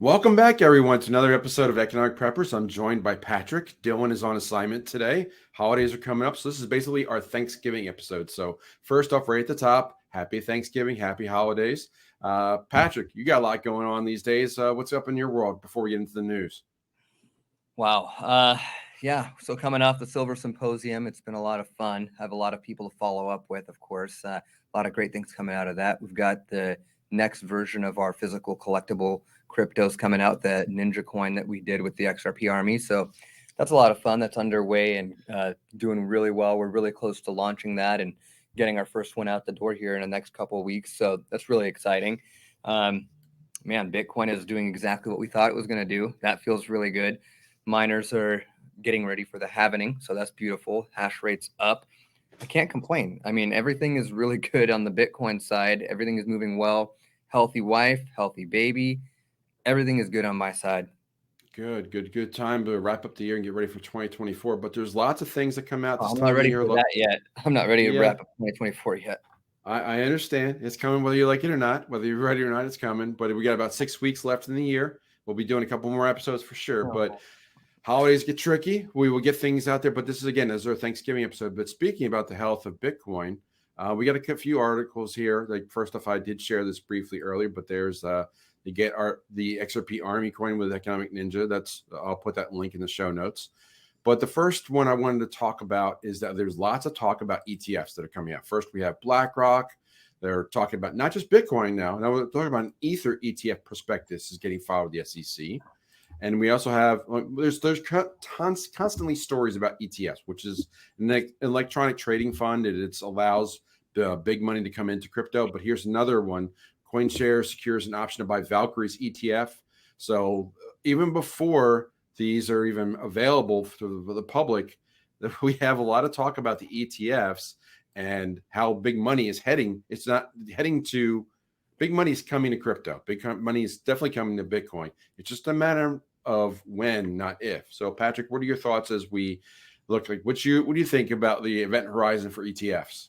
Welcome back, everyone, to another episode of Economic Preppers. I'm joined by Patrick. Dylan is on assignment today. Holidays are coming up, so this is basically our Thanksgiving episode. So first off, right at the top, happy Thanksgiving, happy holidays. Patrick, you got a lot going on these days. What's up in your world before we get into the news? Wow. So coming off the Silver Symposium, it's been a lot of fun. I have a lot of people to follow up with, of course. A lot of great things coming out of that. We've got the next version of our physical collectible cryptos coming out, the Ninja coin that we did with the XRP Army. So that's a lot of fun. That's underway and doing really well. We're really close to launching that and getting our first one out the door here in the next couple of weeks. So that's really exciting. Bitcoin is doing exactly what we thought it was going to do. That feels really good. Miners are getting ready for the halvening, so that's beautiful. Hash rate's up. I can't complain. I mean, everything is really good on the Bitcoin side. Everything is moving well. Healthy wife, healthy baby. Everything is good on my side. Good time to wrap up the year and get ready for 2024. But there's lots of things that come out this I'm time not of the ready year. for that yet. I'm not ready to Yeah, wrap up 2024 yet. I understand. It's coming whether you like it or not. Whether you're ready or not, it's coming. But we got about 6 weeks left in the year. We'll be doing a couple more episodes for sure. But holidays get tricky. We will get things out there, but this is our Thanksgiving episode. But speaking about the health of Bitcoin, we got a few articles here. Like first off, I did share this briefly earlier, but there's the XRP Army coin with Economic Ninja. I'll put that link in the show notes. But the first one I wanted to talk about is that there's lots of talk about ETFs that are coming out. First, we have BlackRock. They're talking about not just Bitcoin now. Now we're talking about an Ether ETF prospectus is getting filed with the SEC. And we also have there's constantly stories about ETFs, which is an electronic trading fund. It allows the big money to come into crypto. But here's another one: CoinShares secures an option to buy Valkyrie's ETF. So even before these are even available to the public, we have a lot of talk about the ETFs and how big money is heading. It's not heading to big money is coming to crypto. Big money is definitely coming to Bitcoin. It's just a matter of when, not if. So, Patrick, what are your thoughts as we look like? What do you think about the event horizon for ETFs?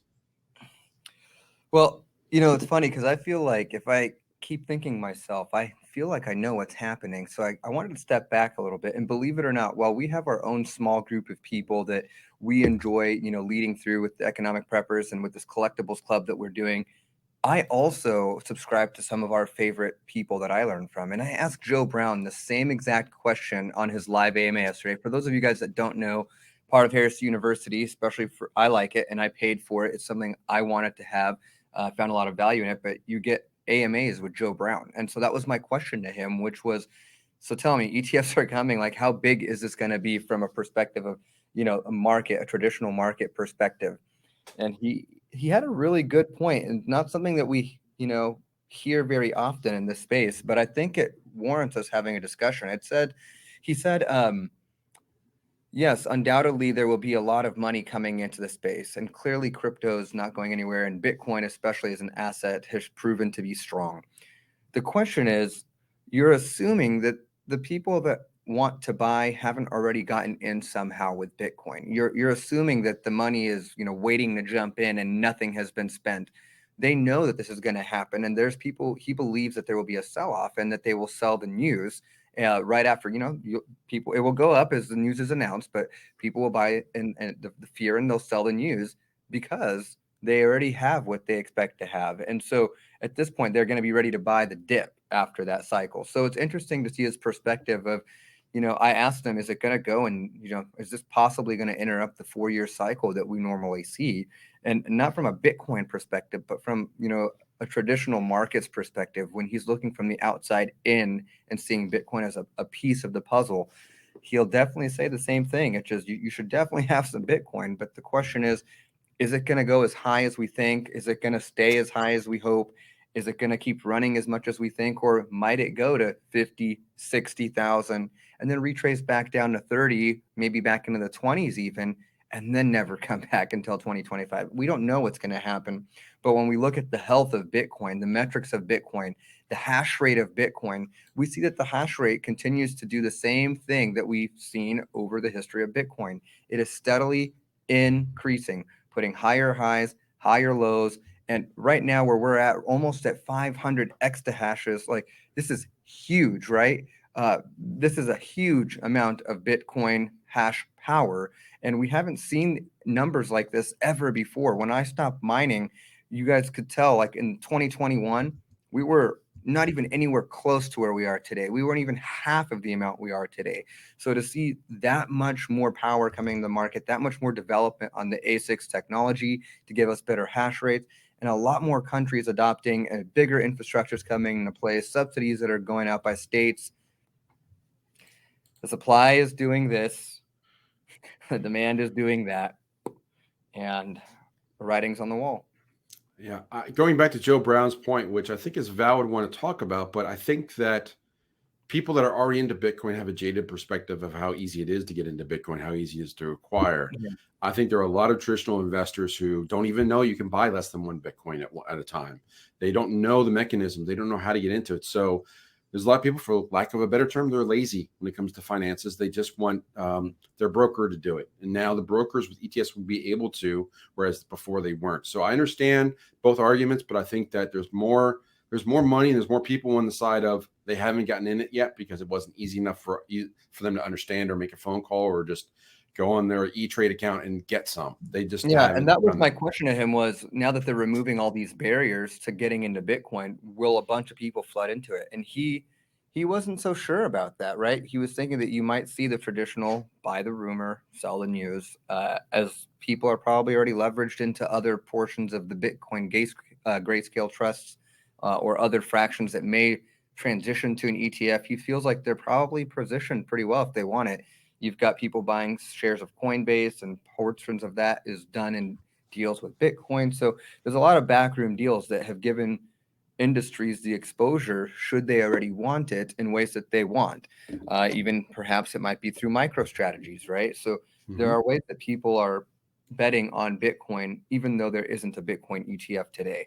Well, it's funny because I feel like if I keep thinking myself, I feel like I know what's happening. So I wanted to step back a little bit. And believe it or not, while we have our own small group of people that we enjoy, leading through with the economic preppers and with this collectibles club that we're doing, I also subscribe to some of our favorite people that I learned from. And I asked Joe Brown the same exact question on his live AMA yesterday. For those of you guys that don't know, part of Harris University, especially I like it and I paid for it. It's something I wanted to have. Found a lot of value in it, but you get AMAs with Joe Brown. And so that was my question to him, which was, so tell me, ETFs are coming. Like, how big is this going to be from a perspective of, a traditional market perspective? And he had a really good point, and not something that we, hear very often in this space, but I think it warrants us having a discussion. He said, yes, undoubtedly there will be a lot of money coming into the space, and clearly crypto is not going anywhere, and Bitcoin, especially as an asset, has proven to be strong. The question is, you're assuming that the people that want to buy haven't already gotten in somehow with Bitcoin. You're assuming that the money is, waiting to jump in and nothing has been spent. They know that this is going to happen, and there's people. He believes that there will be a sell-off and that they will sell the news right after. People, it will go up as the news is announced, but people will buy it and the fear, and they'll sell the news because they already have what they expect to have, and so at this point they're going to be ready to buy the dip after that cycle. So it's interesting to see his perspective of, I asked him, is it going to go and, is this possibly going to interrupt the 4-year cycle that we normally see? And not from a Bitcoin perspective, but from, a traditional markets perspective, when he's looking from the outside in and seeing Bitcoin as a piece of the puzzle, he'll definitely say the same thing. It's just, you should definitely have some Bitcoin. But the question is it going to go as high as we think? Is it going to stay as high as we hope? Is it going to keep running as much as we think? Or might it go to 50, 60,000 and then retrace back down to 30, maybe back into the 20s even, and then never come back until 2025? We don't know what's going to happen. But when we look at the health of Bitcoin, the metrics of Bitcoin, the hash rate of Bitcoin, we see that the hash rate continues to do the same thing that we've seen over the history of Bitcoin. It is steadily increasing, putting higher highs, higher lows. And right now where we're at, almost at 500 exahashes, like, this is huge, right? This is a huge amount of Bitcoin hash power, and we haven't seen numbers like this ever before. When I stopped mining, you guys could tell, like in 2021, we were not even anywhere close to where we are today. We weren't even half of the amount we are today. So to see that much more power coming to the market, that much more development on the ASICs technology to give us better hash rates, and a lot more countries adopting, and bigger infrastructures coming into place, subsidies that are going out by states. The supply is doing this, the demand is doing that, and the writing's on the wall. Yeah, going back to Joe Brown's point, which I think is a valid one to talk about, but I think that people that are already into Bitcoin have a jaded perspective of how easy it is to get into Bitcoin, how easy it is to acquire. Yeah. I think there are a lot of traditional investors who don't even know you can buy less than one Bitcoin at a time. They don't know the mechanism. They don't know how to get into it. So there's a lot of people, for lack of a better term, they're lazy when it comes to finances. They just want their broker to do it. And now the brokers with ETFs will be able to, whereas before they weren't. So I understand both arguments, but I think that there's more money and there's more people on the side of they haven't gotten in it yet because it wasn't easy enough for them to understand or make a phone call or just go on their E-Trade account and get some. They just and that was my question to him was, now that they're removing all these barriers to getting into Bitcoin, will a bunch of people flood into it? And he wasn't so sure about that, right? He was thinking that you might see the traditional buy the rumor, sell the news, as people are probably already leveraged into other portions of the Bitcoin grayscale trusts or other fractions that may transition to an ETF. He feels like they're probably positioned pretty well if they want it. You've got people buying shares of Coinbase, and portions of that is done in deals with Bitcoin. So there's a lot of backroom deals that have given industries the exposure, should they already want it, in ways that they want. Even perhaps it might be through micro strategies, right? So there are ways that people are betting on Bitcoin, even though there isn't a Bitcoin ETF today.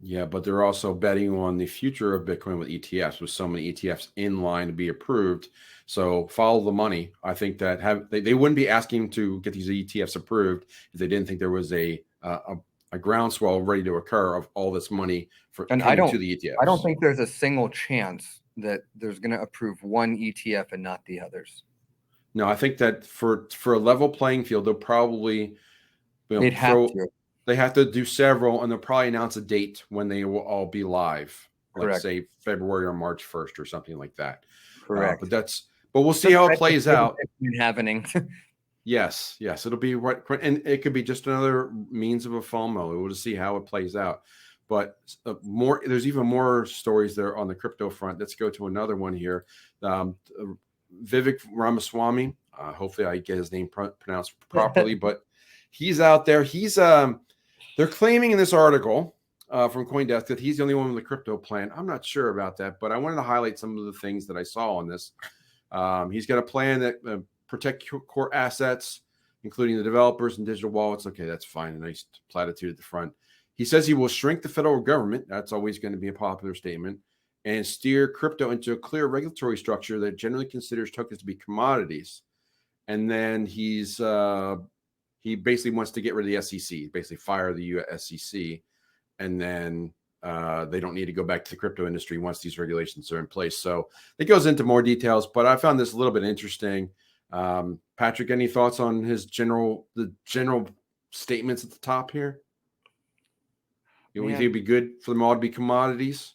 Yeah, but they're also betting on the future of Bitcoin with ETFs, with so many ETFs in line to be approved. So follow the money. I think that they wouldn't be asking to get these ETFs approved if they didn't think there was a groundswell ready to occur of all this money coming to the ETFs. I don't think there's a single chance that there's going to approve one ETF and not the others. No, I think that for a level playing field, they'll probably they'd have to. They have to do several, and they'll probably announce a date when they will all be live. Correct. Like say February or March 1st or something like that. Correct. But we'll see how it plays out. Happening. Yes, it'll be right, and it could be just another means of a FOMO. We'll just see how it plays out. But there's even more stories there on the crypto front. Let's go to another one here. Vivek Ramaswamy. Hopefully, I get his name pronounced properly, but he's out there. They're claiming in this article from CoinDesk that he's the only one with a crypto plan. I'm not sure about that, but I wanted to highlight some of the things that I saw on this. He's got a plan that protect core assets, including the developers and digital wallets. Okay, that's fine. A nice platitude at the front. He says he will shrink the federal government. That's always going to be a popular statement. And steer crypto into a clear regulatory structure that generally considers tokens to be commodities. And then he basically wants to get rid of the SEC, basically fire the US SEC. And then they don't need to go back to the crypto industry once these regulations are in place. So it goes into more details, but I found this a little bit interesting. Patrick, any thoughts on the general statements at the top here? You think it'd be good for them all to be commodities?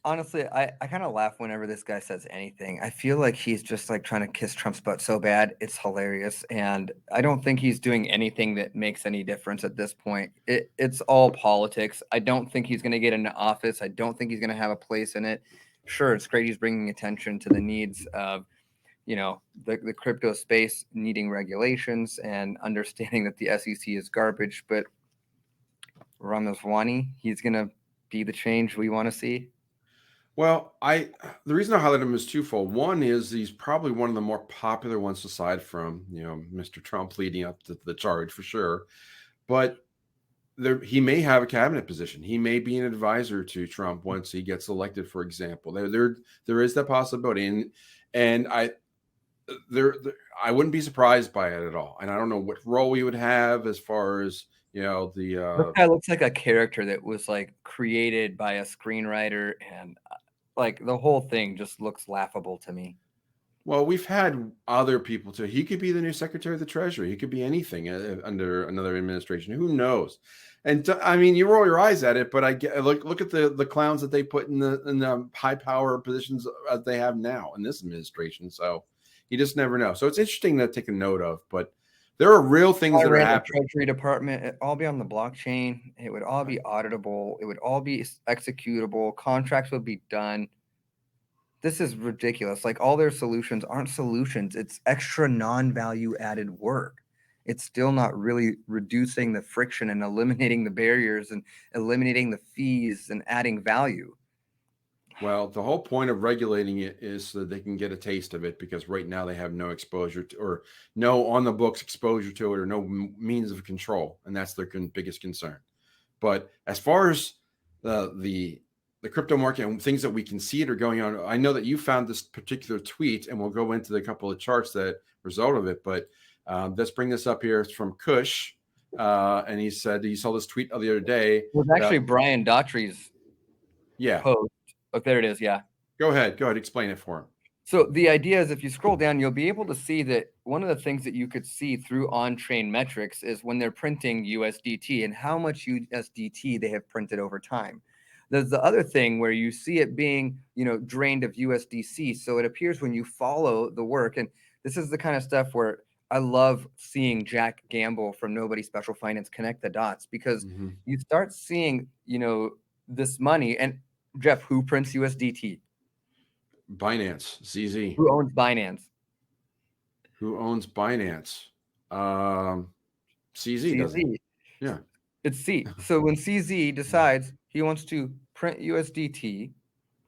Honestly, I kind of laugh whenever this guy says anything. I feel like he's just like trying to kiss Trump's butt so bad. It's hilarious. And I don't think he's doing anything that makes any difference at this point. It's all politics. I don't think he's going to get into office. I don't think he's going to have a place in it. Sure, it's great he's bringing attention to the needs of, the crypto space needing regulations and understanding that the SEC is garbage. But Ramaswamy, he's going to be the change we want to see. Well, the reason I highlight him is twofold. One is he's probably one of the more popular ones, aside from Mr. Trump leading up to the charge for sure. But he may have a cabinet position. He may be an advisor to Trump once he gets elected, for example. There is that possibility, and I wouldn't be surprised by it at all. And I don't know what role he would have as far as this guy looks like a character that was like created by a screenwriter, and like the whole thing just looks laughable to me. Well, we've had other people too. He could be the new Secretary of the Treasury. He could be anything under another administration. Who knows? And I mean, you roll your eyes at it, but I get look at the clowns that they put in the high power positions as they have now in this administration. So you just never know. So it's interesting to take a note of. But there are real things that are happening. Treasury Department, it all be on the blockchain. It would all be auditable. It would all be executable. Contracts would be done. This is ridiculous. Like all their solutions aren't solutions. It's extra non-value added work. It's still not really reducing the friction and eliminating the barriers and eliminating the fees and adding value. Well, the whole point of regulating it is so that they can get a taste of it, because right now they have no exposure to, or no on the books exposure to it, or no means of control. And that's their biggest concern. But as far as the crypto market and things that we can see it are going on, I know that you found this particular tweet, and we'll go into the couple of charts that result of it. But let's bring this up here. It's from Kush. And he said he saw this tweet the other day. It was actually Brian Daughtry's post. Oh, there it is. Yeah. Go ahead. Explain it for him. So the idea is, if you scroll down, you'll be able to see that one of the things that you could see through on-chain metrics is when they're printing USDT and how much USDT they have printed over time. There's the other thing where you see it being, drained of USDC. So it appears when you follow the work, and this is the kind of stuff where I love seeing Jack Gamble from Nobody Special Finance connect the dots, because you start seeing, this money. And Jeff, who prints USDT? Binance, CZ. Who owns Binance? CZ does it. Yeah. It's C. So when CZ decides he wants to print USDT,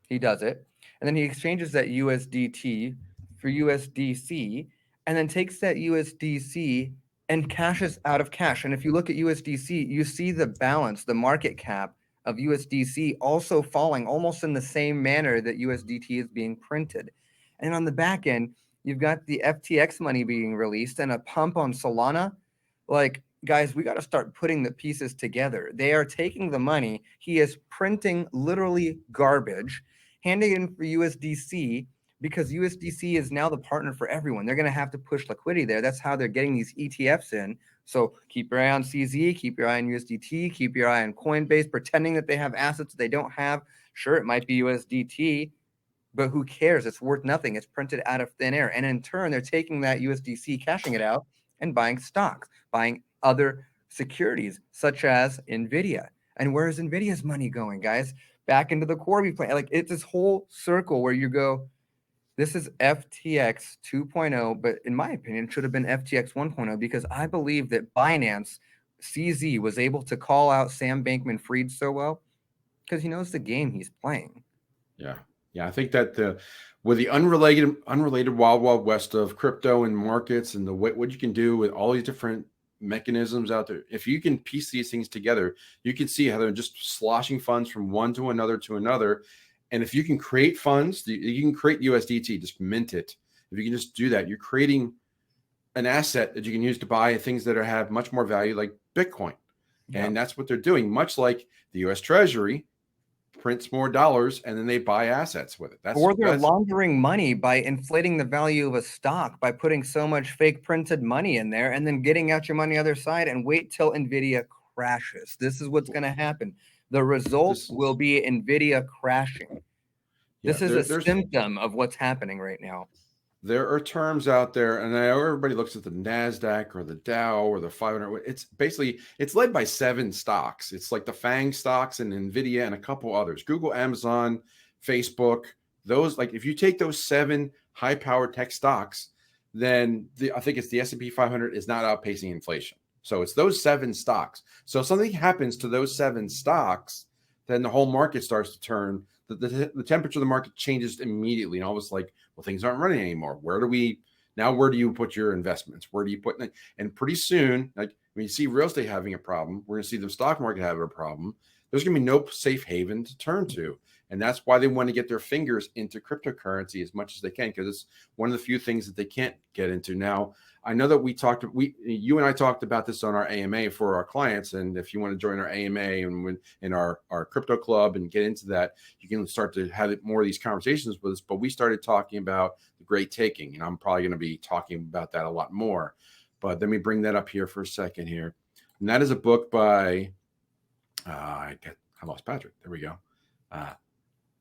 he does it. And then he exchanges that USDT for USDC, and then takes that USDC and cashes out of cash. And if you look at USDC, you see the balance, the market cap of USDC also falling almost in the same manner that USDT is being printed. And on the back end, you've got the FTX money being released and a pump on Solana. Like, guys, we got to start putting the pieces together. They are taking the money. He is printing literally garbage, handing it in for USDC, because USDC is now the partner for everyone. They're going to have to push liquidity there. That's how they're getting these ETFs in. So keep your eye on CZ, keep your eye on USDT, keep your eye on Coinbase, pretending that they have assets they don't have. Sure, it might be USDT, but who cares? It's worth nothing. It's printed out of thin air. And in turn, they're taking that USDC, cashing it out, and buying stocks, buying other securities, such as NVIDIA. And where is NVIDIA's money going, guys? Back into the Corby plan. Like, it's this whole circle where you go, this is FTX 2.0, but in my opinion, it should have been FTX 1.0, because I believe that Binance, CZ, was able to call out Sam Bankman-Fried so well because he knows the game he's playing. Yeah. I think that with the unrelated wild west of crypto and markets and what you can do with all these different mechanisms out there, if you can piece these things together, you can see how they're just sloshing funds from one to another. And if you can create funds, you can create USDT, just mint it. If you can just do that, you're creating an asset that you can use to buy things that have much more value, like Bitcoin. Yeah. And that's what they're doing, much like the U.S. Treasury prints more dollars and then they buy assets with it. Or they're laundering money by inflating the value of a stock by putting so much fake printed money in there and then getting out your money on the other side, and wait till NVIDIA crashes. This is what's going to happen. The result will be NVIDIA crashing. This is a symptom of what's happening right now. There are terms out there, and I know everybody looks at the NASDAQ or the Dow or the 500. It's led by 7 stocks. It's like the FANG stocks and NVIDIA and a couple others. Google, Amazon, Facebook. Those, like, if you take those 7 high-powered tech stocks, then I think it's the S&P 500 is not outpacing inflation. So it's those 7 stocks. So if something happens to those 7 stocks, then the whole market starts to turn. The temperature of the market changes immediately, and all of a sudden, like, well, things aren't running anymore. Where do you put your investments? Where do you put them? And pretty soon, like when you see real estate having a problem, we're going to see the stock market having a problem. There's going to be no safe haven to turn to. And that's why they want to get their fingers into cryptocurrency as much as they can, because it's one of the few things that they can't get into. Now, I know that you and I talked about this on our AMA for our clients. And if you want to join our AMA and in our crypto club and get into that, you can start to have more of these conversations with us. But we started talking about the great taking, and I'm probably going to be talking about that a lot more. But let me bring that up here for a second here. And that is a book by, I lost Patrick. There we go.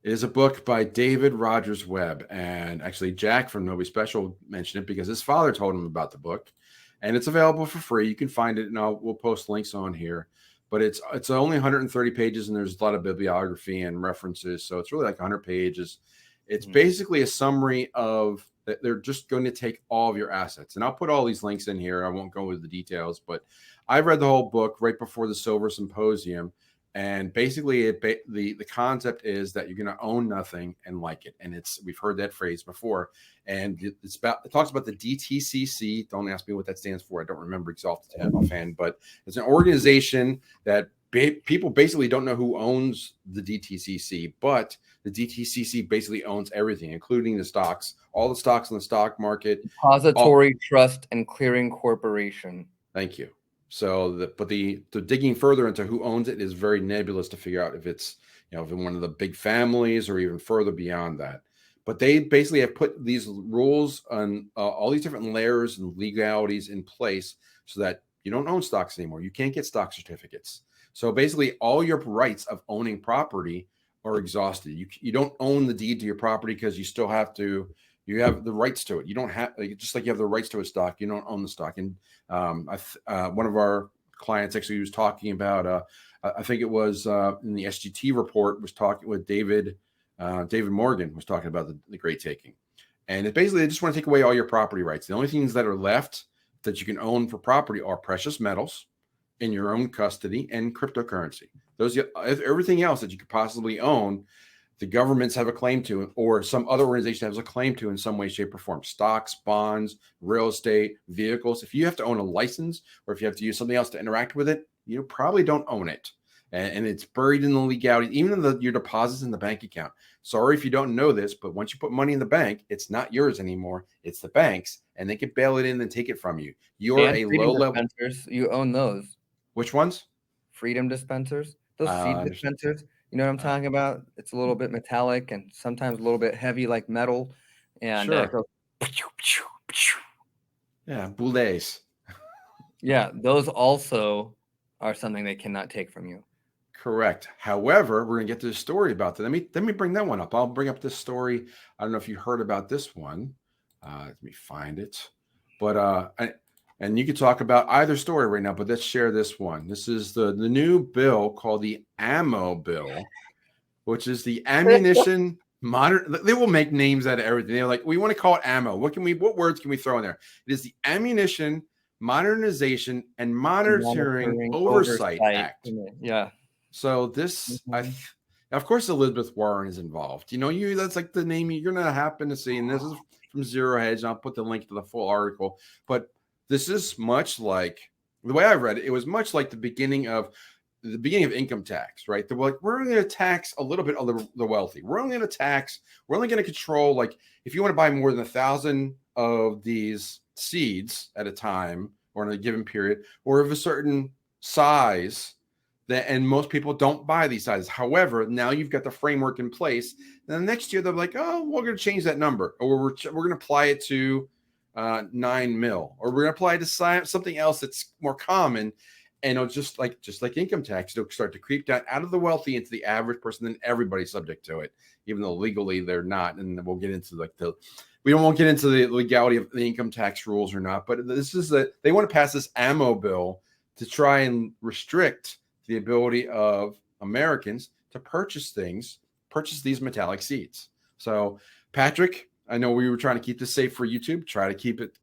It is a book by David Rogers Webb. And actually, Jack from Nobody Special mentioned it because his father told him about the book. And it's available for free. You can find it, and we'll post links on here. But it's only 130 pages, and there's a lot of bibliography and references. So it's really like 100 pages. It's basically a summary of that. They're just going to take all of your assets. And I'll put all these links in here. I won't go into the details, but I read the whole book right before the Silver Symposium. And basically, the concept is that you're going to own nothing and like it. And we've heard that phrase before. And it talks about the DTCC. Don't ask me what that stands for. I don't remember offhand, but it's an organization that people basically don't know who owns the DTCC, but the DTCC basically owns everything, including the stocks, all the stocks in the stock market. Depository Trust and Clearing Corporation. Thank you. So, the digging further into who owns it is very nebulous to figure out if it's, if in one of the big families or even further beyond that. But they basically have put these rules on all these different layers and legalities in place so that you don't own stocks anymore. You can't get stock certificates. So basically, all your rights of owning property are exhausted. You don't own the deed to your property because you still have to. You have the rights to it. You don't have, just like you have the rights to a stock, you don't own the stock. And one of our clients actually was talking about, I think it was in the SGT report, was talking with David Morgan was talking about the great taking. And it basically, they just want to take away all your property rights. The only things that are left that you can own for property are precious metals in your own custody and cryptocurrency. Everything else that you could possibly own, the governments have a claim to, or some other organization has a claim to in some way, shape, or form. Stocks, bonds, real estate, vehicles. If you have to own a license or if you have to use something else to interact with it, you probably don't own it. And it's buried in the legality, even in your deposits in the bank account. Sorry if you don't know this, but once you put money in the bank, it's not yours anymore. It's the bank's, and they can bail it in and take it from you. You're a low level. You own those. Which ones? Freedom dispensers. Those seed dispensers. You know what I'm talking about? It's a little bit metallic and sometimes a little bit heavy like metal. And sure. Yeah, boulets. Yeah, those also are something they cannot take from you. Correct. However, we're going to get to the story about that. Let me bring that one up. I'll bring up this story. I don't know if you heard about this one. Let me find it. But and you could talk about either story right now, but let's share this one. This is the new bill called the ammo bill, which is the ammunition modern. They will make names out of everything. They're like, we want to call it ammo. What words can we throw in there? It is the Ammunition Modernization and Monitoring Oversight Act. Yeah. So this, of course, Elizabeth Warren is involved. That's like the name you're going to happen to see. And this is from Zero Hedge. And I'll put the link to the full article. But this is much like the way I read it. It was much like the beginning of income tax, right? They're like, we're going to tax a little bit of the wealthy. We're only going to control, like, if you want to buy more than 1,000 of these seeds at a time or in a given period, or of a certain size, and most people don't buy these sizes. However, now you've got the framework in place. Then the next year they're like, oh, we're going to change that number, or we're going to apply it to 9 mil, or we're going to apply it to something else that's more common. And it'll just like income tax, it'll start to creep down out of the wealthy into the average person. Then everybody's subject to it, even though legally they're not. And we'll get into we won't get into the legality of the income tax rules or not. But they want to pass this ammo bill to try and restrict the ability of Americans to purchase these metallic seeds. So, Patrick, I know we were trying to keep this safe for YouTube, try to keep it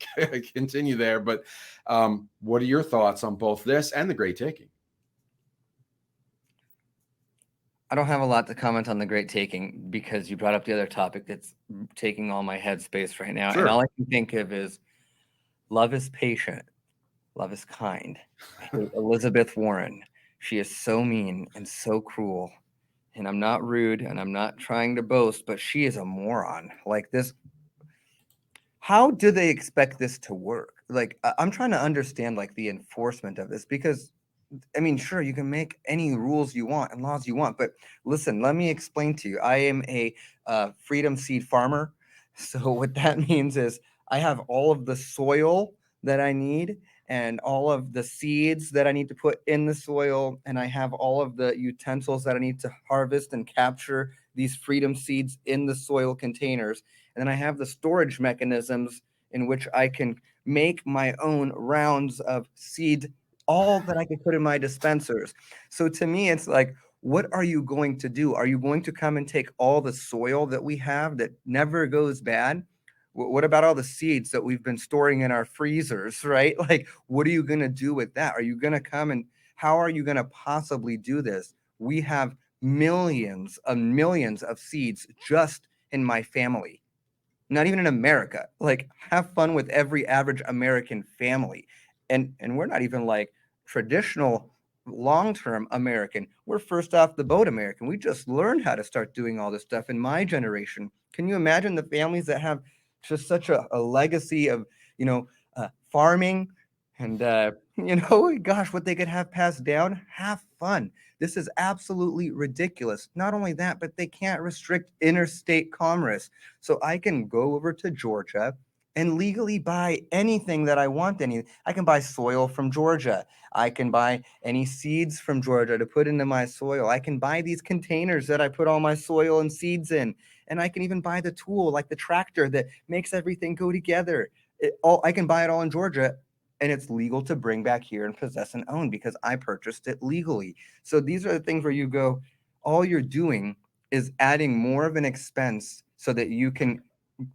continue there. But what are your thoughts on both this and the great taking? I don't have a lot to comment on the great taking because you brought up the other topic that's taking all my headspace right now. Sure. And all I can think of is love is patient. Love is kind. Elizabeth Warren. She is so mean and so cruel. And I'm not rude and I'm not trying to boast, but she is a moron. Like this. How do they expect this to work? like I'm trying to understand like the enforcement of this, because I mean, sure, you can make any rules you want and laws you want, but listen, let me explain to you. I am a freedom seed farmer. So what that means is I have all of the soil that I need and all of the seeds that I need to put in the soil, and I have all of the utensils that I need to harvest and capture these freedom seeds in the soil containers. And then I have the storage mechanisms in which I can make my own rounds of seed, all that I could put in my dispensers. So to me, it's like, what are you going to do? Are you going to come and take all the soil that we have that never goes bad? What about all the seeds that we've been storing in our freezers, right? Like, what are you going to do with that? Are you going to come and how are you going to possibly do this? We have millions of seeds just in my family, not even in America. Like, have fun with every average American family. And we're not even like traditional long-term American. We're first off the boat American. We just learned how to start doing all this stuff in my generation. Can you imagine the families that have just such a legacy of, farming and, gosh, what they could have passed down? Have fun. This is absolutely ridiculous. Not only that, but they can't restrict interstate commerce. So I can go over to Georgia and legally buy anything that I want. I can buy soil from Georgia. I can buy any seeds from Georgia to put into my soil. I can buy these containers that I put all my soil and seeds in. And I can even buy the tool, like the tractor that makes everything go together. I can buy it all in Georgia, and it's legal to bring back here and possess and own because I purchased it legally. So these are the things where you go, all you're doing is adding more of an expense so that you can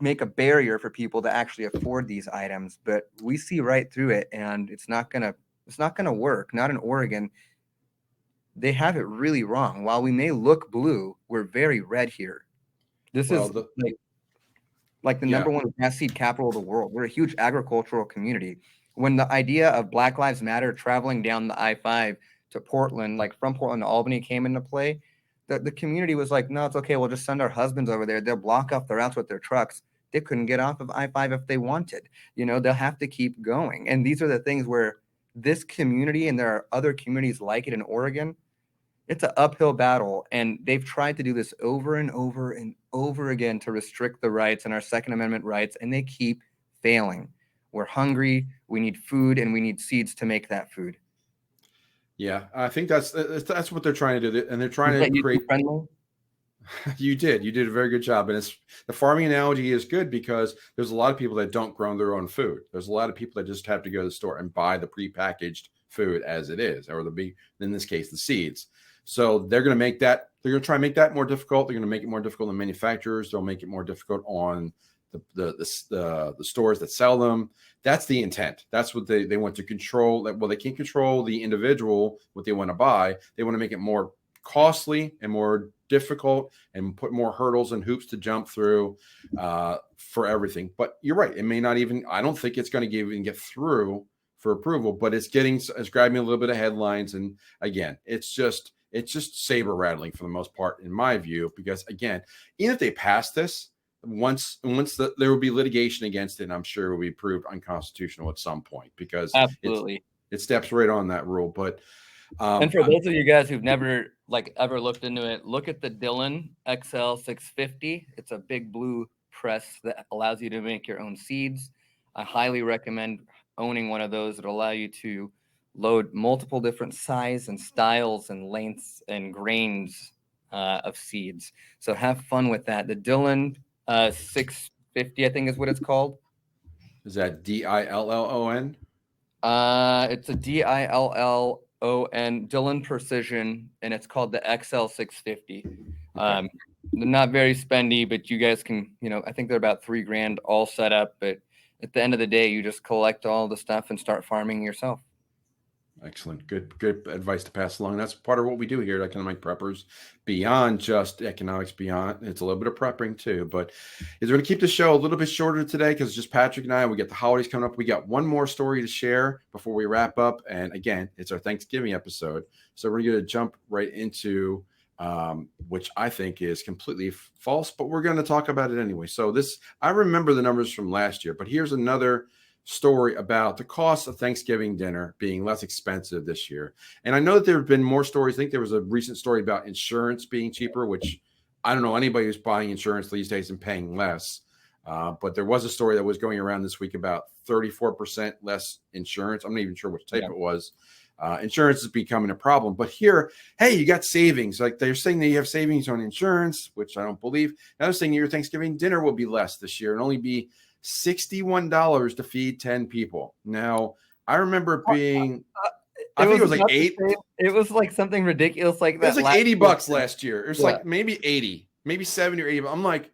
make a barrier for people to actually afford these items. But we see right through it, and it's not gonna work. Not in Oregon. They have it really wrong. While we may look blue, we're very red here. This Well, is like the yeah, number one grass seed capital of the world. We're a huge agricultural community. When the idea of Black Lives Matter traveling down the I-5 to Portland, like from Portland to Albany, came into play, the community was like, no, it's okay. We'll just send our husbands over there. They'll block off the routes with their trucks. They couldn't get off of I-5 if they wanted. They'll have to keep going. And these are the things where this community, and there are other communities like it in Oregon, it's an uphill battle, and they've tried to do this over and over and over again to restrict the rights and our Second Amendment rights, and they keep failing. We're hungry, we need food, and we need seeds to make that food. yeah. I think that's what they're trying to do, and they're trying Is to that create. user-friendly? You did a very good job, and it's the farming analogy is good because there's a lot of people that don't grow their own food. There's a lot of people that just have to go to the store and buy the prepackaged food as it is, or in this case, the seeds. So they're going to make that. They're going to try and make that more difficult. They're going to make it more difficult on manufacturers. They'll make it more difficult on the stores that sell them. That's the intent. That's what they want to control. Well, they can't control the individual what they want to buy. They want to make it more costly and more difficult and put more hurdles and hoops to jump through for everything. But you're right. It may not even. I don't think it's going to even get through for approval. But it's grabbing a little bit of headlines. And again, it's just saber rattling for the most part, in my view, because again, even if they pass this, once there will be litigation against it, and I'm sure it will be proved unconstitutional at some point because Absolutely. it steps right on that rule. But and for those of you guys who've never ever looked into it, look at the Dillon XL650. It's a big blue press that allows you to make your own seeds. I highly recommend owning one of those. It'll allow you to load multiple different size and styles and lengths and grains of seeds. So have fun with that. The Dillon 650, I think is what it's called. Is that Dillon? It's a Dillon, Dillon Precision, and it's called the XL650. Okay. Not very spendy, but you guys can, I think they're about $3,000 all set up. But at the end of the day, you just collect all the stuff and start farming yourself. Excellent. Good advice to pass along. That's part of what we do here at Economic Preppers, beyond just economics, beyond it's a little bit of prepping too. But is we're going to keep the show a little bit shorter today because it's just Patrick and I. We get the holidays coming up. We got one more story to share before we wrap up. And again, it's our Thanksgiving episode. So we're going to jump right into which I think is completely false, but we're going to talk about it anyway. So I remember the numbers from last year, but here's another story about the cost of Thanksgiving dinner being less expensive this year. And I know that there have been more stories. I think there was a recent story about insurance being cheaper, which I don't know anybody who's buying insurance these days and paying less. But there was a story that was going around this week about 34% less insurance. I'm not even sure which type it was. Insurance is becoming a problem. But here, hey, you got savings. Like they're saying that you have savings on insurance, which I don't believe. Now they're saying your Thanksgiving dinner will be less this year and only be $61 to feed 10 people. Now, I remember being, I think it was like it was like something ridiculous like that. It was like $80 last year. It was like maybe 80, maybe 70 or 80. I'm like,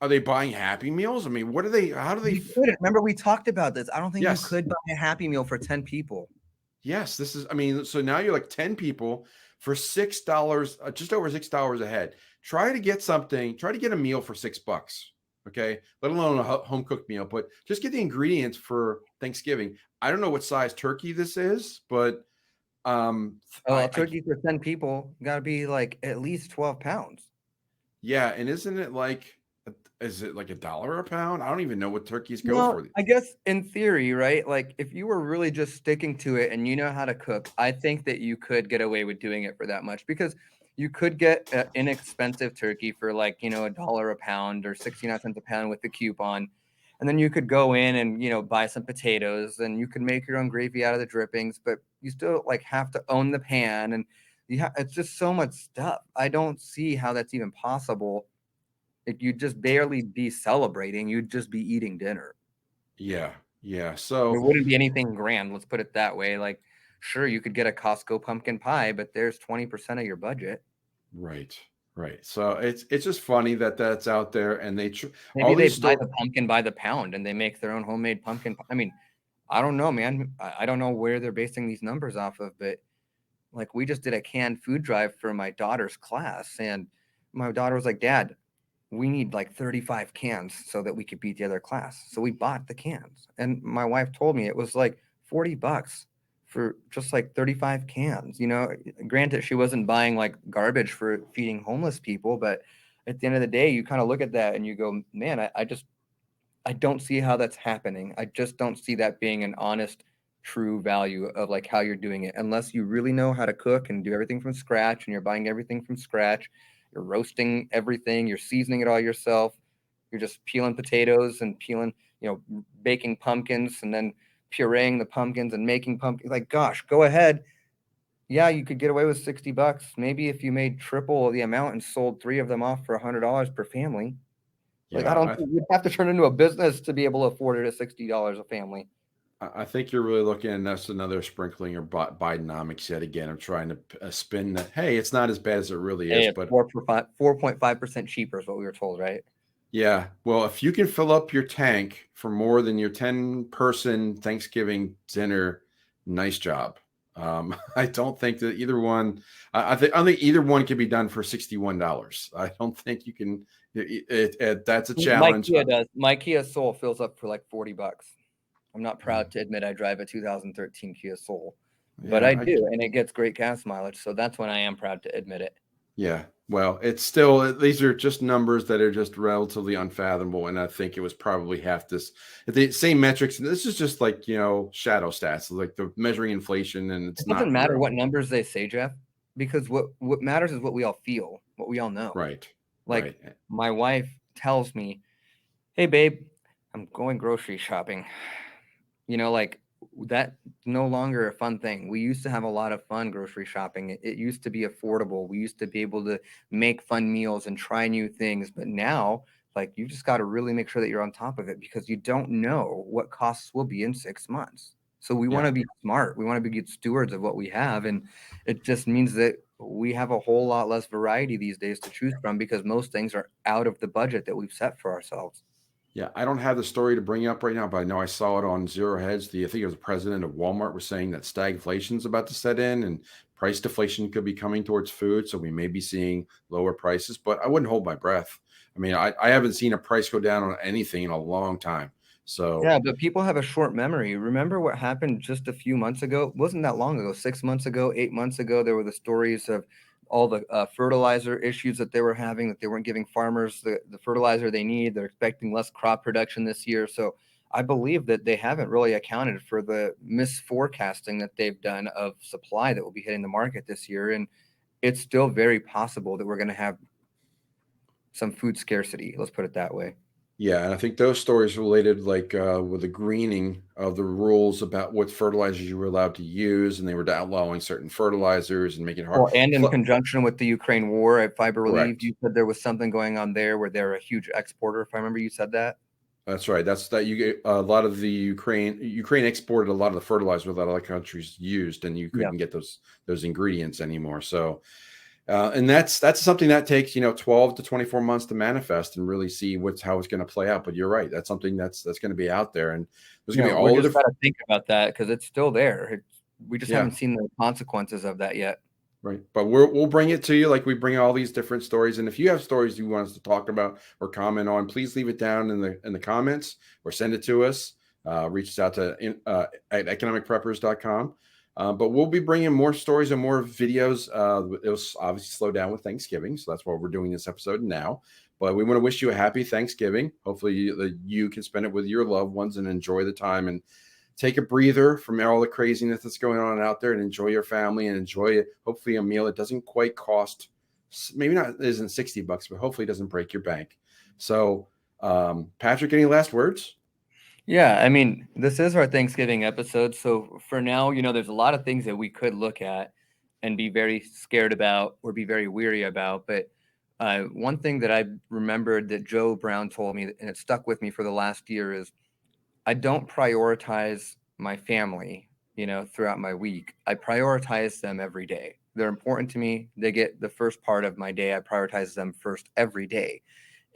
are they buying Happy Meals? I mean, what are they, how do they? Remember we talked about this. I don't think you could buy a Happy Meal for 10 people. Yes, this is, I mean, so now you're like 10 people for $6, just over $6 a head. Try to get a meal for $6. Okay, let alone a home cooked meal, but just get the ingredients for Thanksgiving. I don't know what size turkey this is, but turkey for 10 people got to be like at least 12 pounds. Yeah, and isn't it like, is it like $1 a pound? I don't even know what turkeys go for. I guess in theory, right? Like if you were really just sticking to it and you know how to cook, I think that you could get away with doing it for that much, because you could get an inexpensive turkey for like, $1 a pound or 69 cents a pound with the coupon. And then you could go in and, buy some potatoes, and you could make your own gravy out of the drippings, but you still like have to own the pan, and it's just so much stuff. I don't see how that's even possible. You'd just barely be celebrating. You'd just be eating dinner. Yeah. So it wouldn't be anything grand. Let's put it that way. Like, sure, you could get a Costco pumpkin pie, but there's 20% of your budget. Right. So it's just funny that that's out there, and maybe they buy the pumpkin by the pound and they make their own homemade pumpkin. I mean, I don't know, man. I don't know where they're basing these numbers off of, but like we just did a canned food drive for my daughter's class, and my daughter was like, "Dad, we need like 35 cans so that we could beat the other class." So we bought the cans, and my wife told me it was like $40 for just like 35 cans. Granted, she wasn't buying like garbage for feeding homeless people, but at the end of the day, you kind of look at that and you go, man, I don't see how that's happening. I just don't see that being an honest, true value of like how you're doing it, unless you really know how to cook and do everything from scratch, and you're buying everything from scratch. You're roasting everything. You're seasoning it all yourself. You're just peeling potatoes and baking pumpkins and then pureeing the pumpkins and making pumpkins. Like, gosh, go ahead. Yeah, you could get away with $60. Maybe if you made triple the amount and sold 3 of them off for $100 per family. Like, I don't think you'd have to turn into a business to be able to afford it at $60 a family. I think you're really looking at that's another sprinkling or Bidenomics yet again. I'm trying to spin that. Hey, it's not as bad as it really is, but 4.5% cheaper is what we were told, right? Yeah. Well, if you can fill up your tank for more than your 10-person Thanksgiving dinner, nice job. I don't think that either one. I think either one can be done for $61. I don't think you can. That's a challenge. My Kia Soul fills up for like $40. I'm not proud to admit I drive a 2013 Kia Soul, but I do, and it gets great gas mileage. So that's when I am proud to admit it. Yeah. Well, it's still, these are just numbers that are just relatively unfathomable. And I think it was probably half the same metrics. And this is just like, shadow stats, like the measuring inflation. And it doesn't matter what numbers they say, Jeff, because what matters is what we all feel, what we all know. Right. Like my wife tells me, "Hey, babe, I'm going grocery shopping." Like that's no longer a fun thing. We used to have a lot of fun grocery shopping. It used to be affordable. We used to be able to make fun meals and try new things. But now, like, you just got to really make sure that you're on top of it, because you don't know what costs will be in 6 months. So we want to be smart. We want to be good stewards of what we have. And it just means that we have a whole lot less variety these days to choose from, because most things are out of the budget that we've set for ourselves. Yeah, I don't have the story to bring up right now, but I know I saw it on Zero Hedge. I think it was the president of Walmart was saying that stagflation is about to set in and price deflation could be coming towards food. So we may be seeing lower prices, but I wouldn't hold my breath. I mean, I haven't seen a price go down on anything in a long time. So yeah, but people have a short memory. Remember what happened just a few months ago? It wasn't that long ago, 6 months ago, 8 months ago. There were the stories of all the fertilizer issues that they were having, that they weren't giving farmers the fertilizer they need. They're expecting less crop production this year. So I believe that they haven't really accounted for the misforecasting that they've done of supply that will be hitting the market this year. And it's still very possible that we're going to have some food scarcity. Let's put it that way. Yeah, and I think those stories related like with the greening of the rules about what fertilizers you were allowed to use, and they were outlawing certain fertilizers and making it hard. Well, and in conjunction with the Ukraine war, if I believe you said there was something going on there where they're a huge exporter. If I remember, you said that. That's right. That's that you get a lot of the Ukraine exported a lot of the fertilizer that other countries used, and you couldn't get those ingredients anymore. So, and that's something that takes 12 to 24 months to manifest and really see how it's going to play out. But you're right. That's something that's going to be out there, and there's going to be all we just got to think about that because it's still there. We just haven't seen the consequences of that yet. Right. But we'll bring it to you like we bring all these different stories. And if you have stories you want us to talk about or comment on, please leave it down in the comments or send it to us. Reach us out to at economicpreppers.com. But we'll be bringing more stories and more videos. It'll obviously slow down with Thanksgiving. So that's why we're doing this episode now. But we want to wish you a happy Thanksgiving. Hopefully you can spend it with your loved ones and enjoy the time and take a breather from all the craziness that's going on out there and enjoy your family and enjoy hopefully a meal that doesn't quite cost, maybe not isn't $60, but hopefully it doesn't break your bank. So Patrick, any last words? Yeah, I mean, this is our Thanksgiving episode. So for now, there's a lot of things that we could look at and be very scared about or be very weary about. But one thing that I remembered that Joe Brown told me, and it stuck with me for the last year, is I don't prioritize my family, throughout my week. I prioritize them every day. They're important to me. They get the first part of my day. I prioritize them first every day.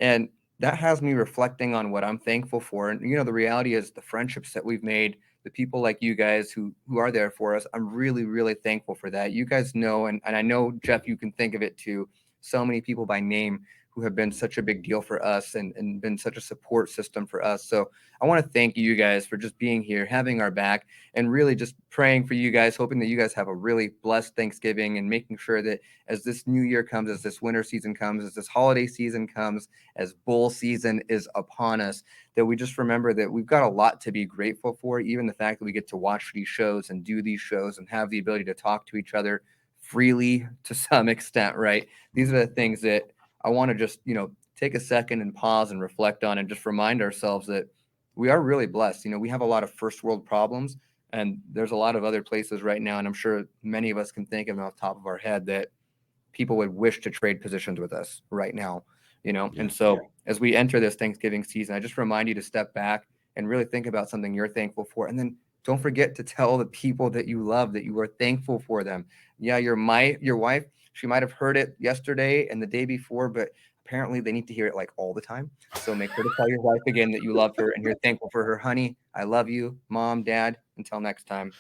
And that has me reflecting on what I'm thankful for. And, the reality is the friendships that we've made, the people like you guys who are there for us, I'm really, really thankful for that. You guys know, and I know, Jeff, you can think of it too, so many people by name who have been such a big deal for us and been such a support system for us. So I want to thank you guys for just being here, having our back, and really just praying for you guys, hoping that you guys have a really blessed Thanksgiving and making sure that as this new year comes, as this winter season comes, as this holiday season comes, as bull season is upon us, that we just remember that we've got a lot to be grateful for, even the fact that we get to watch these shows and do these shows and have the ability to talk to each other freely to some extent, right? These are the things that I want to just, take a second and pause and reflect on and just remind ourselves that we are really blessed. We have a lot of first world problems, and there's a lot of other places right now. And I'm sure many of us can think of them off the top of our head that people would wish to trade positions with us right now, And so as we enter this Thanksgiving season, I just remind you to step back and really think about something you're thankful for. And then don't forget to tell the people that you love that you are thankful for them. Yeah, your wife, she might have heard it yesterday and the day before, but apparently they need to hear it like all the time. So make sure to tell your wife again that you love her and you're thankful for her. Honey, I love you. Mom, Dad, until next time.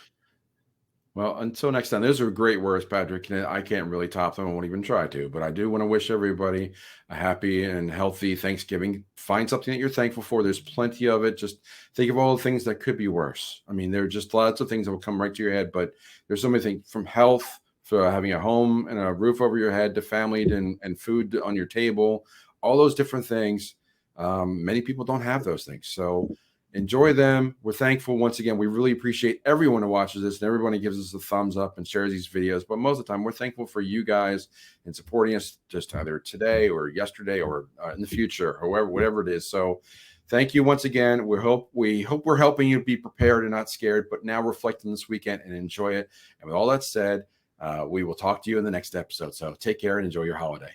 Well, until next time, those are great words, Patrick. And I can't really top them. I won't even try to, but I do want to wish everybody a happy and healthy Thanksgiving. Find something that you're thankful for. There's plenty of it. Just think of all the things that could be worse. I mean, there are just lots of things that will come right to your head, but there's so many things from health, to having a home and a roof over your head, to family and food on your table, all those different things. Many people don't have those things. So enjoy them. We're thankful. Once again, we really appreciate everyone who watches this and everyone who gives us a thumbs up and shares these videos. But most of the time, we're thankful for you guys and supporting us just either today or yesterday or in the future, whatever it is. So thank you once again. We hope we're helping you be prepared and not scared, but now reflect on this weekend and enjoy it. And with all that said, we will talk to you in the next episode. So take care and enjoy your holiday.